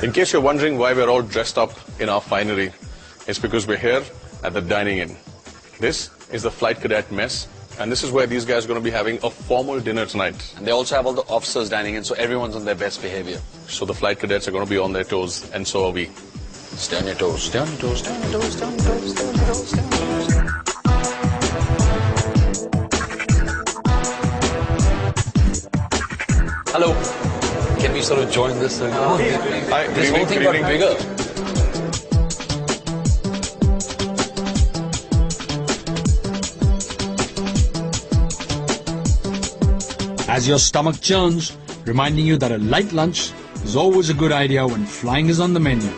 In case you're wondering why we're all dressed up in our finery, it's because we're here at the dining inn. This is the Flight Cadet Mess, and this is where these guys are going to be having a formal dinner tonight. And they also have all the officers dining in, so everyone's on their best behavior. So the flight cadets are going to be on their toes, and so are we. Stay on your toes, stay on your toes, stay on your toes, stay on your toes, stay on your toes, stay on your toes. Hello. Can we sort of join this? Hi, This whole thing got bigger. As your stomach churns, reminding you that a light lunch is always a good idea when flying is on the menu.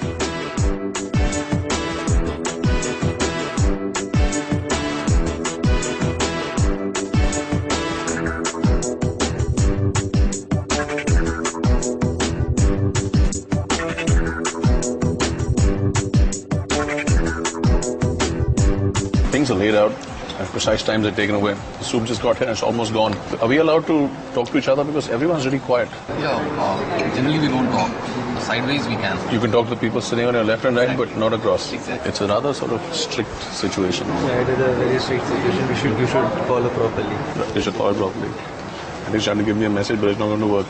Things are laid out, and precise times are taken away. The soup just got here and it's almost gone. Are we allowed to talk to each other? Because everyone's really quiet. Yeah, generally we don't talk. Sideways we can. You can talk to the people sitting on your left and right, Exactly. but not across. Exactly. It's a rather sort of strict situation. Yeah, it is a very strict situation. You should follow properly. They should follow it properly. And he's trying to give me a message, but it's not going to work.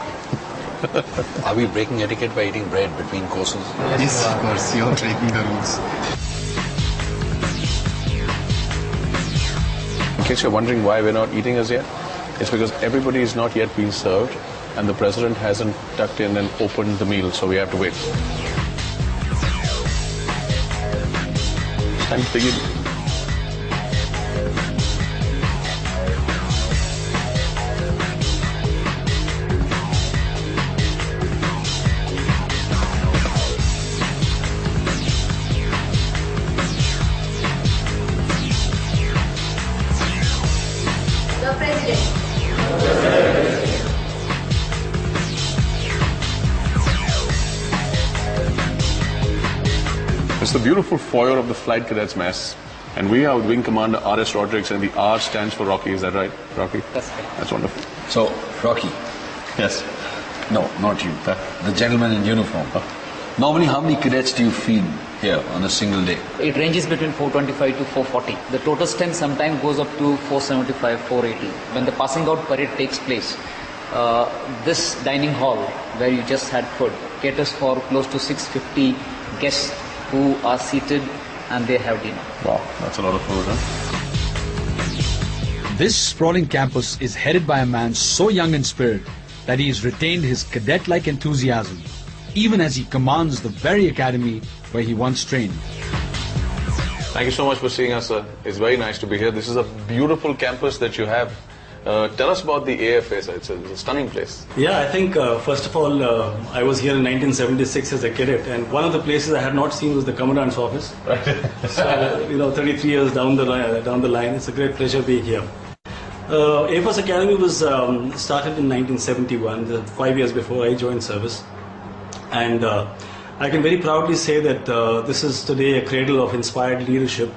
Are we breaking etiquette by eating bread between courses? Yes, of course, you're breaking the rules. In case you're wondering why we're not eating as yet, it's because everybody is not yet being served, and the president hasn't tucked in and opened the meal, so we have to wait. It's time to begin. The President. It's the beautiful foyer of the Flight Cadets Mess, and we are with Wing Commander R.S. Rodrigues, and the R stands for Rocky. Is that right, Rocky? That's right. That's wonderful. So, Rocky. Yes. No, not you. The gentleman in uniform. Normally, how many cadets do you feed here on a single day? It ranges between 425 to 440. The total strength sometimes goes up to 475, 480. When the passing out parade takes place, this dining hall where you just had food caters for close to 650 guests who are seated and they have dinner. Wow, that's a lot of food, huh? This sprawling campus is headed by a man so young in spirit that he has retained his cadet-like enthusiasm, even as he commands the very academy where he once trained. Thank you so much for seeing us, sir. It's very nice to be here. This is a beautiful campus that you have. Tell us about the AFA, sir. It's a stunning place. Yeah, I think first of all, I was here in 1976 as a cadet, and one of the places I had not seen was the Commandant's office. So, 33 years down the line, it's a great pleasure being here. Air Force Academy was started in 1971, 5 years before I joined service, and I can very proudly say that this is today a cradle of inspired leadership,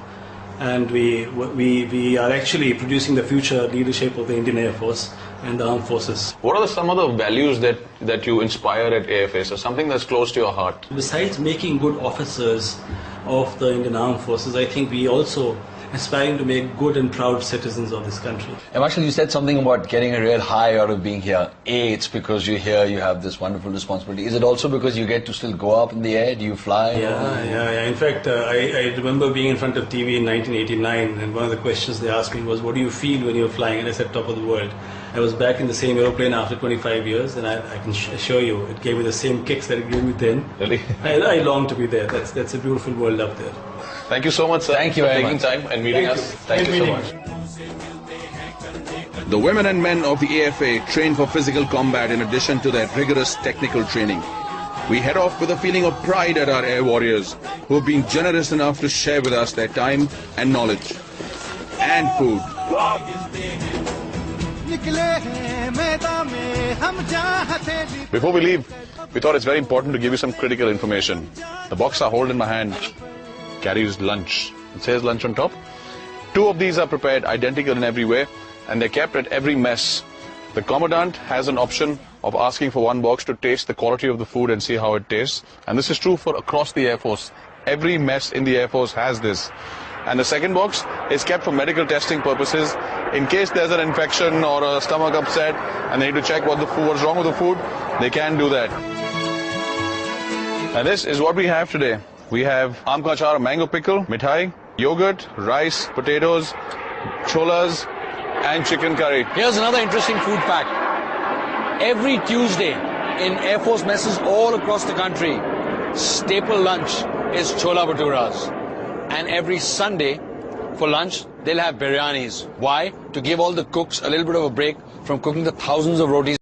and we are actually producing the future leadership of the Indian Air Force and the armed forces. What are some of the values that you inspire at AFA, so something that's close to your heart? Besides making good officers of the Indian Armed Forces, I think we also aspiring to make good and proud citizens of this country. And actually, you said something about getting a real high out of being here. A, it's because you're here, you have this wonderful responsibility. Is it also because you get to still go up in the air? Do you fly? Yeah. In fact, I remember being in front of TV in 1989, and one of the questions they asked me was, what do you feel when you're flying? And I said, top of the world. I was back in the same aeroplane after 25 years, and I can assure you, it gave me the same kicks that it gave me then. Really? I long to be there. That's a beautiful world up there. Thank you so much, sir. Thank you very taking much. time and meeting us. Thank you so much. The women and men of the AFA train for physical combat in addition to their rigorous technical training. We head off with a feeling of pride at our air warriors who have been generous enough to share with us their time and knowledge and food. Before we leave, we thought it's very important to give you some critical information. The box I hold in my hand carries lunch. It says lunch on top. 2 of these are prepared identical in every way, and they're kept at every mess. The Commandant has an option of asking for one box to taste the quality of the food and see how it tastes. And this is true for across the Air Force. Every mess in the Air Force has this. And the second box is kept for medical testing purposes. In case there's an infection or a stomach upset and they need to check what's wrong with the food, they can do that. And this is what we have today. We have aam ka achar, mango pickle, mithai, yogurt, rice, potatoes, cholas, and chicken curry. Here's another interesting food fact. Every Tuesday in Air Force messes all across the country, staple lunch is chola bhaturas. And every Sunday for lunch, they'll have biryanis. Why? To give all the cooks a little bit of a break from cooking the thousands of rotis.